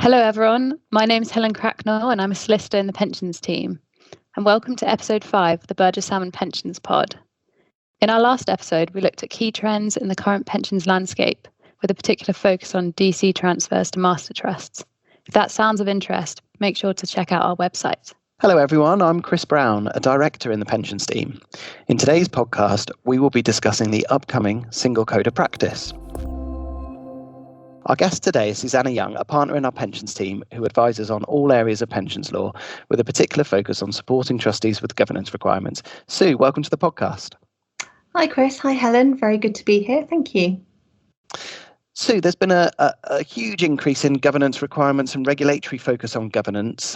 Hello everyone, my name is Helen Cracknell and I'm a solicitor in the pensions team. And welcome to episode 5 of the Burgess Salmon Pensions Pod. In our last episode, we looked at key trends in the current pensions landscape with a particular focus on DC transfers to master trusts. If that sounds of interest, make sure to check out our website. Hello everyone, I'm Chris Brown, a director in the pensions team. In today's podcast, we will be discussing the upcoming Single Code of Practice. Our guest today is Susannah Young, a partner in our pensions team who advises on all areas of pensions law with a particular focus on supporting trustees with governance requirements. Sue, welcome to the podcast. Hi Chris, hi Helen, very good to be here, thank you. Sue, there's been a huge increase in governance requirements and regulatory focus on governance.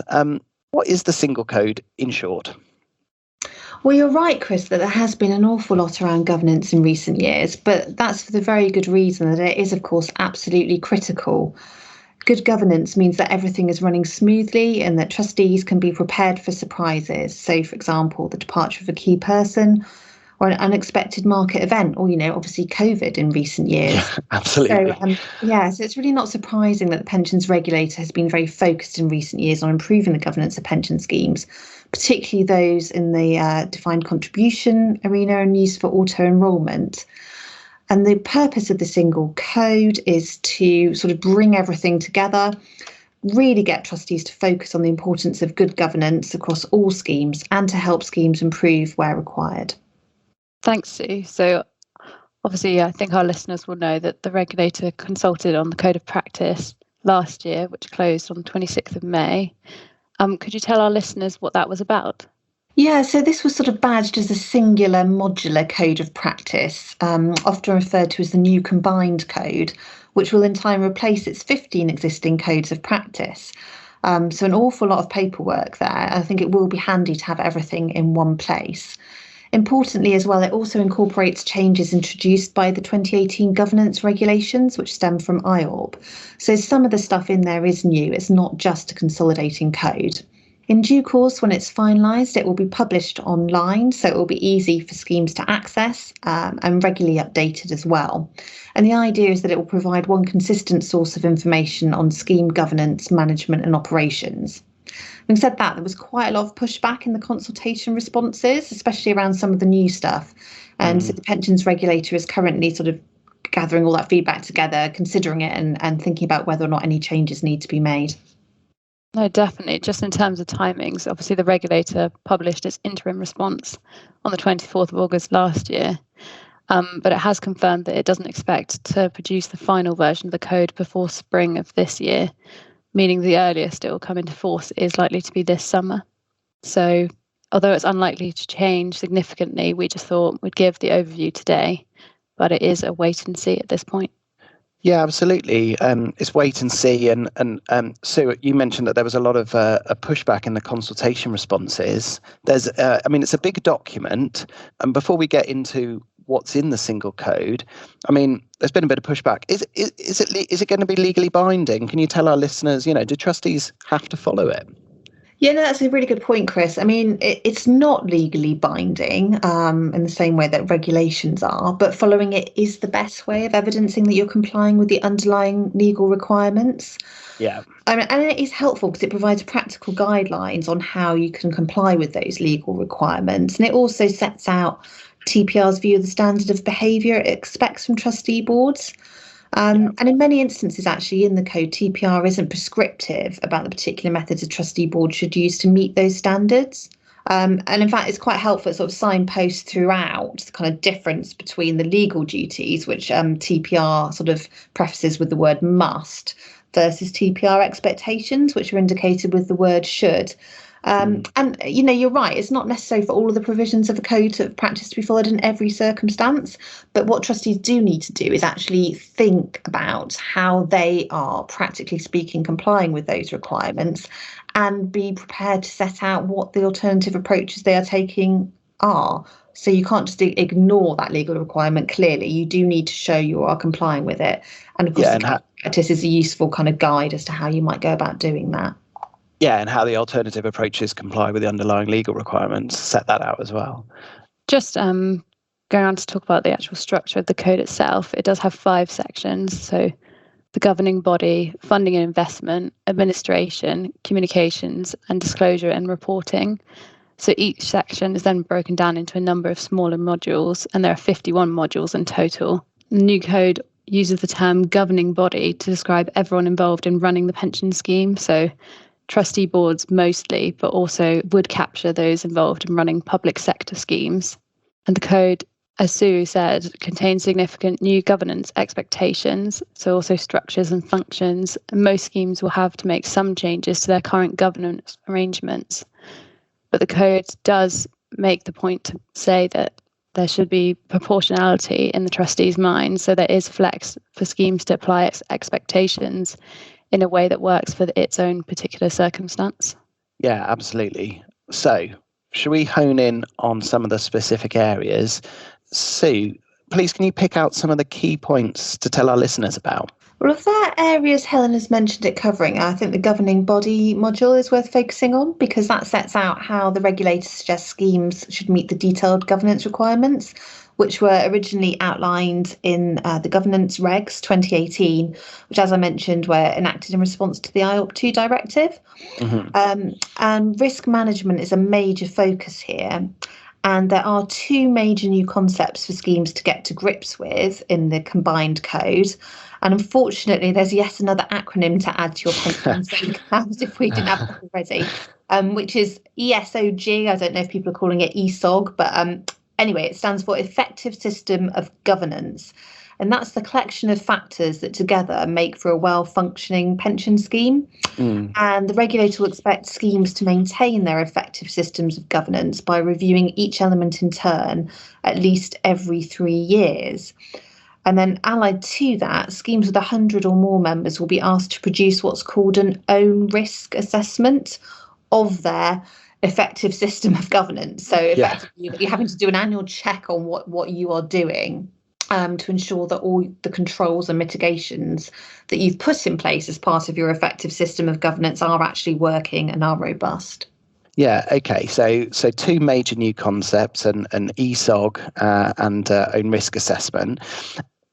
What is the Single Code in short? Well, you're right, Chris, that there has been an awful lot around governance in recent years, but that's for the very good reason that it is, of course, absolutely critical. Good governance means that everything is running smoothly and that trustees can be prepared for surprises. So, for example, the departure of a key person or an unexpected market event, or, obviously COVID in recent years. Yeah, absolutely. So it's really not surprising that the pensions regulator has been very focused in recent years on improving the governance of pension schemes, particularly those in the defined contribution arena and used for auto-enrolment. And the purpose of the Single Code is to sort of bring everything together, really get trustees to focus on the importance of good governance across all schemes and to help schemes improve where required. Thanks, Sue. So obviously, I think our listeners will know that the regulator consulted on the Code of Practice last year, which closed on the 26th of May. Could you tell our listeners what that was about? Yeah, so this was sort of badged as a singular modular code of practice, often referred to as the new combined code, which will in time replace its 15 existing codes of practice. So an awful lot of paperwork there. I think it will be handy to have everything in one place. Importantly as well, it also incorporates changes introduced by the 2018 governance regulations, which stem from IORB. So some of the stuff in there is new. It's not just a consolidating code. In due course, when it's finalised, it will be published online, so it will be easy for schemes to access and regularly updated as well. And the idea is that it will provide one consistent source of information on scheme governance, management and operations. Having said that, there was quite a lot of pushback in the consultation responses, especially around some of the new stuff. And so the pensions regulator is currently sort of gathering all that feedback together, considering it and thinking about whether or not any changes need to be made. No, definitely. Just in terms of timings, obviously the regulator published its interim response on the 24th of August last year, but it has confirmed that it doesn't expect to produce the final version of the code before spring of this year, meaning the earliest it will come into force is likely to be this summer. So although it's unlikely to change significantly, we just thought we'd give the overview today, but it is a wait and see at this point. Yeah, absolutely. It's wait and see. And Sue, you mentioned that there was a lot of a pushback in the consultation responses. There's, it's a big document. And before we get into what's in the Single Code, there's been a bit of pushback. Is it going to be legally binding? Can you tell our listeners, do trustees have to follow it? Yeah, no, that's a really good point, Chris. It's not legally binding in the same way that regulations are, but following it is the best way of evidencing that you're complying with the underlying legal requirements. Yeah. And it is helpful because it provides practical guidelines on how you can comply with those legal requirements. And it also sets out TPR's view of the standard of behaviour it expects from trustee boards. And in many instances, actually, in the code, TPR isn't prescriptive about the particular methods a trustee board should use to meet those standards. And in fact, it's quite helpful to sort of signpost throughout the kind of difference between the legal duties, which TPR sort of prefaces with the word must, versus TPR expectations, which are indicated with the word should. And, you're right, it's not necessary for all of the provisions of the code of practice to be followed in every circumstance. But what trustees do need to do is actually think about how they are, practically speaking, complying with those requirements and be prepared to set out what the alternative approaches they are taking are. So you can't just ignore that legal requirement clearly. You do need to show you are complying with it. And of course, practice is a useful kind of guide as to how you might go about doing that. Yeah, and how the alternative approaches comply with the underlying legal requirements, set that out as well. Just going on to talk about the actual structure of the code itself, it does have 5 sections. So the governing body, funding and investment, administration, communications, and disclosure and reporting. So each section is then broken down into a number of smaller modules, and there are 51 modules in total. The new code uses the term governing body to describe everyone involved in running the pension scheme. So trustee boards mostly, but also would capture those involved in running public sector schemes. And the code, as Sue said, contains significant new governance expectations, so also structures and functions. And most schemes will have to make some changes to their current governance arrangements. But the code does make the point to say that there should be proportionality in the trustee's mind, so there is flex for schemes to apply its expectations in a way that works for its own particular circumstance. Yeah, absolutely. So, should we hone in on some of the specific areas? Sue, please can you pick out some of the key points to tell our listeners about? Well, of the areas Helen has mentioned it covering, I think the governing body module is worth focusing on, because that sets out how the regulator suggests schemes should meet the detailed governance requirements, which were originally outlined in the Governance Regs 2018, which, as I mentioned, were enacted in response to the IOP2 directive. And risk management is a major focus here. And there are two major new concepts for schemes to get to grips with in the combined code. And unfortunately, there's yet another acronym to add to your pension as if we didn't have it already, which is ESOG. I don't know if people are calling it ESOG, but anyway, it stands for Effective System of Governance. And that's the collection of factors that together make for a well-functioning pension scheme. And the regulator will expect schemes to maintain their effective systems of governance by reviewing each element in turn at least every 3 years. And then allied to that, schemes with 100 or more members will be asked to produce what's called an own risk assessment of their effective system of governance. So effectively, you're having to do an annual check on what you are doing to ensure that all the controls and mitigations that you've put in place as part of your effective system of governance are actually working and are robust. Yeah, okay. So two major new concepts, an ESOG and own risk assessment.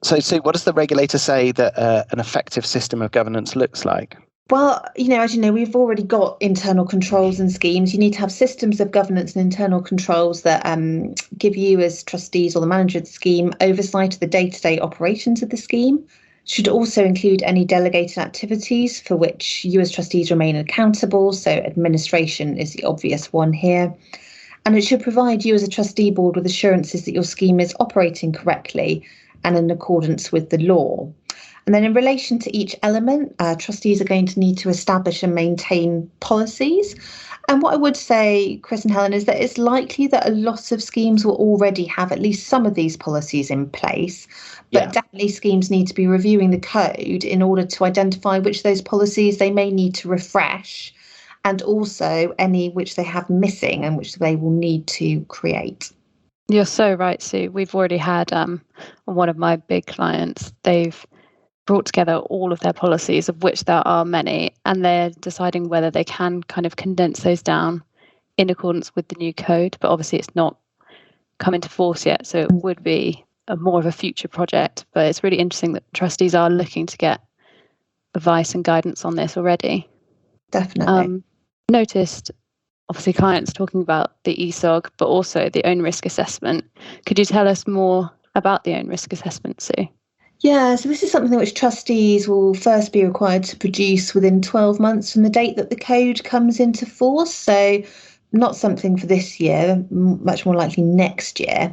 So what does the regulator say that an effective system of governance looks like? Well, as you know, we've already got internal controls and schemes. You need to have systems of governance and internal controls that give you as trustees or the manager of the scheme oversight of the day-to-day operations of the scheme. Should also include any delegated activities for which you as trustees remain accountable. So administration is the obvious one here. And it should provide you as a trustee board with assurances that your scheme is operating correctly and in accordance with the law. And then in relation to each element, trustees are going to need to establish and maintain policies. And what I would say, Chris and Helen, is that it's likely that a lot of schemes will already have at least some of these policies in place. But definitely schemes need to be reviewing the code in order to identify which of those policies they may need to refresh, and also any which they have missing and which they will need to create. You're so right, Sue. We've already had one of my big clients, they've brought together all of their policies, of which there are many, and they're deciding whether they can kind of condense those down in accordance with the new code. But obviously it's not come into force yet, so it would be more of a future project. But it's really interesting that trustees are looking to get advice and guidance on this already. Definitely. Noticed obviously clients talking about the ESOG, but also the own risk assessment. Could you tell us more about the own risk assessment, Sue? Yeah, so this is something which trustees will first be required to produce within 12 months from the date that the code comes into force. So not something for this year, much more likely next year.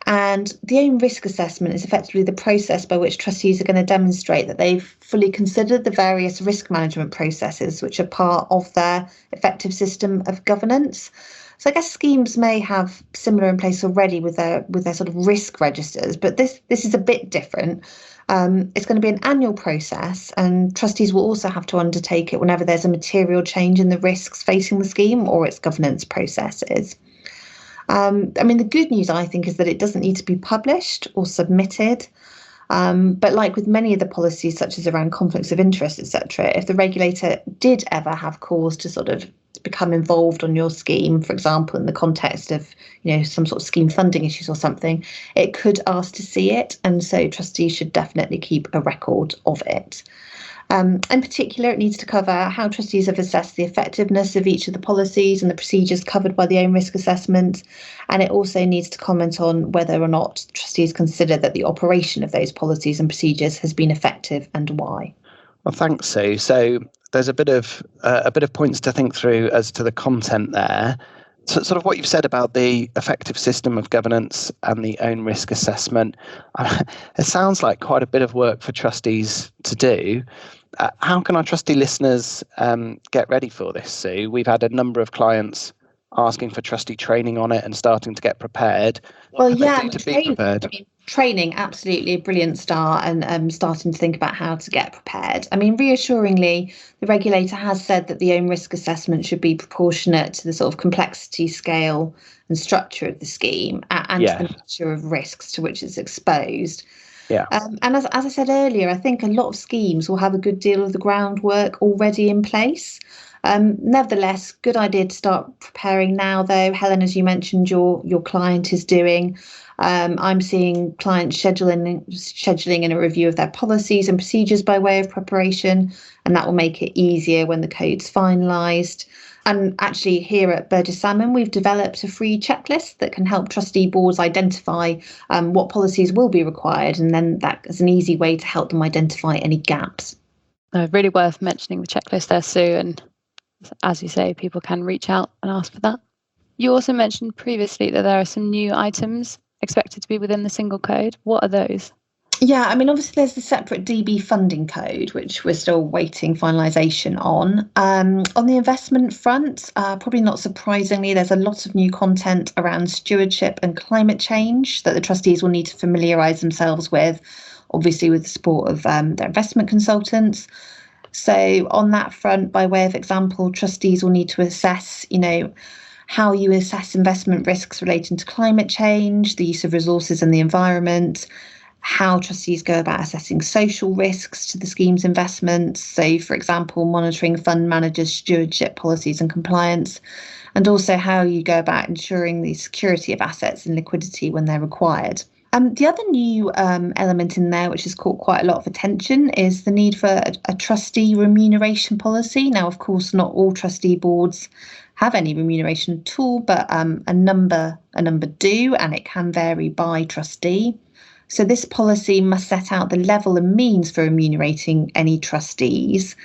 And the own risk assessment is effectively the process by which trustees are going to demonstrate that they've fully considered the various risk management processes which are part of their effective system of governance. So I guess schemes may have similar in place already with their sort of risk registers, but this is a bit different. It's going to be an annual process, and trustees will also have to undertake it whenever there's a material change in the risks facing the scheme or its governance processes. The good news, I think, is that it doesn't need to be published or submitted. But like with many of the policies, such as around conflicts of interest, etc., if the regulator did ever have cause to sort of become involved on your scheme, for example, in the context of, some sort of scheme funding issues or something, it could ask to see it. And so trustees should definitely keep a record of it. In particular, it needs to cover how trustees have assessed the effectiveness of each of the policies and the procedures covered by the own risk assessment. And it also needs to comment on whether or not trustees consider that the operation of those policies and procedures has been effective and why. Well, thanks, Sue. So there's a bit of points to think through as to the content there. So, sort of what you've said about the effective system of governance and the own risk assessment, it sounds like quite a bit of work for trustees to do. How can our trustee listeners get ready for this, Sue? We've had a number of clients asking for trustee training on it and starting to get prepared. What can they do to be prepared? Training, absolutely a brilliant start, and starting to think about how to get prepared. I mean, reassuringly, the regulator has said that the own risk assessment should be proportionate to the sort of complexity scale and structure of the scheme and to the nature of risks to which it's exposed. Yeah. And as I said earlier, I think a lot of schemes will have a good deal of the groundwork already in place. Nevertheless, good idea to start preparing now, though. Helen, as you mentioned, your client is doing. I'm seeing clients scheduling in a review of their policies and procedures by way of preparation, and that will make it easier when the code's finalised. And actually, here at Burgess Salmon, we've developed a free checklist that can help trustee boards identify what policies will be required, and then that is an easy way to help them identify any gaps. Really worth mentioning the checklist there, Sue, and as you say, people can reach out and ask for that. You also mentioned previously that there are some new items expected to be within the single code. What are those? Yeah, I mean, obviously there's the separate DB funding code, which we're still waiting finalisation on. On the investment front, probably not surprisingly, there's a lot of new content around stewardship and climate change that the trustees will need to familiarise themselves with, obviously with the support of their investment consultants. So on that front, by way of example, trustees will need to assess, how you assess investment risks relating to climate change, the use of resources and the environment, how trustees go about assessing social risks to the scheme's investments. So, for example, monitoring fund managers' stewardship policies and compliance, and also how you go about ensuring the security of assets and liquidity when they're required. The other new element in there, which has caught quite a lot of attention, is the need for a trustee remuneration policy. Now, of course, not all trustee boards have any remuneration at all, but a number do, and it can vary by trustee. So this policy must set out the level and means for remunerating any trustees.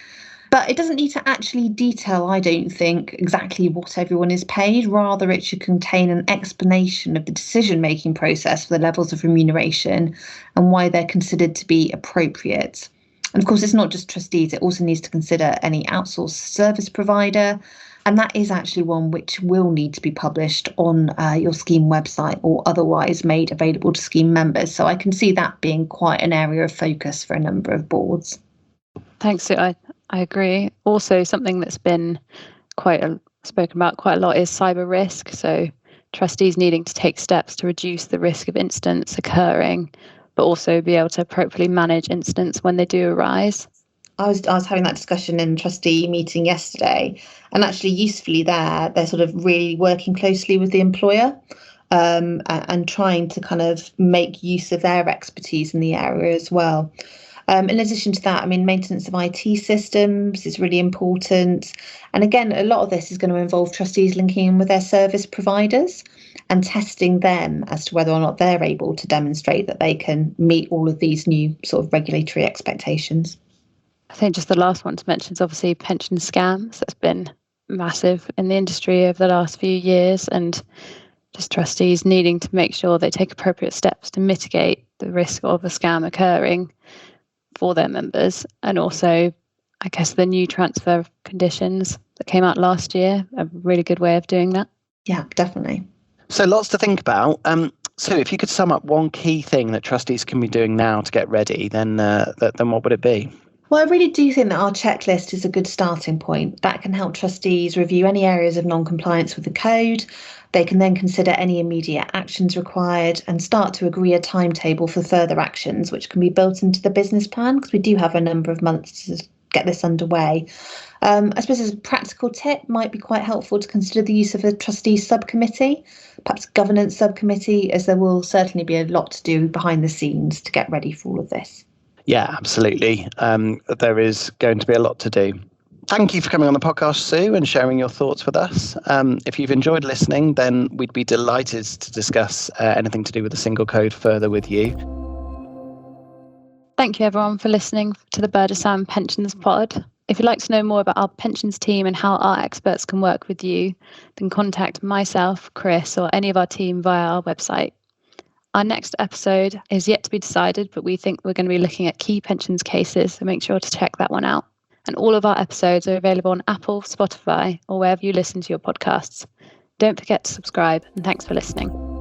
But it doesn't need to actually detail, I don't think, exactly what everyone is paid. Rather, it should contain an explanation of the decision-making process for the levels of remuneration and why they're considered to be appropriate. And of course, it's not just trustees. It also needs to consider any outsourced service provider. And that is actually one which will need to be published on your scheme website or otherwise made available to scheme members. So I can see that being quite an area of focus for a number of boards. Thanks, Sue. I agree. Also, something that's been spoken about quite a lot is cyber risk. So trustees needing to take steps to reduce the risk of incidents occurring, but also be able to appropriately manage incidents when they do arise. I was having that discussion in trustee meeting yesterday, and actually usefully they're sort of really working closely with the employer and trying to kind of make use of their expertise in the area as well. In addition to that, I mean, maintenance of IT systems is really important. And again, a lot of this is going to involve trustees linking in with their service providers and testing them as to whether or not they're able to demonstrate that they can meet all of these new sort of regulatory expectations. I think just the last one to mention is obviously pension scams. That's been massive in the industry over the last few years, and just trustees needing to make sure they take appropriate steps to mitigate the risk of a scam occurring for their members. And also, I guess, the new transfer conditions that came out last year, a really good way of doing that. Yeah, definitely. So lots to think about. So if you could sum up one key thing that trustees can be doing now to get ready, then what would it be? Well, I really do think that our checklist is a good starting point. That can help trustees review any areas of non-compliance with the code. They can then consider any immediate actions required and start to agree a timetable for further actions, which can be built into the business plan, because we do have a number of months to get this underway. I suppose as a practical tip, might be quite helpful to consider the use of a trustees subcommittee, perhaps governance subcommittee, as there will certainly be a lot to do behind the scenes to get ready for all of this. Yeah, absolutely. There is going to be a lot to do. Thank you for coming on the podcast, Sue, and sharing your thoughts with us. If you've enjoyed listening, then we'd be delighted to discuss anything to do with the single code further with you. Thank you, everyone, for listening to the Birdesand Pensions Pod. If you'd like to know more about our pensions team and how our experts can work with you, then contact myself, Chris, or any of our team via our website. Our next episode is yet to be decided, but we think we're going to be looking at key pensions cases, so make sure to check that one out. And all of our episodes are available on Apple, Spotify, or wherever you listen to your podcasts. Don't forget to subscribe, and thanks for listening.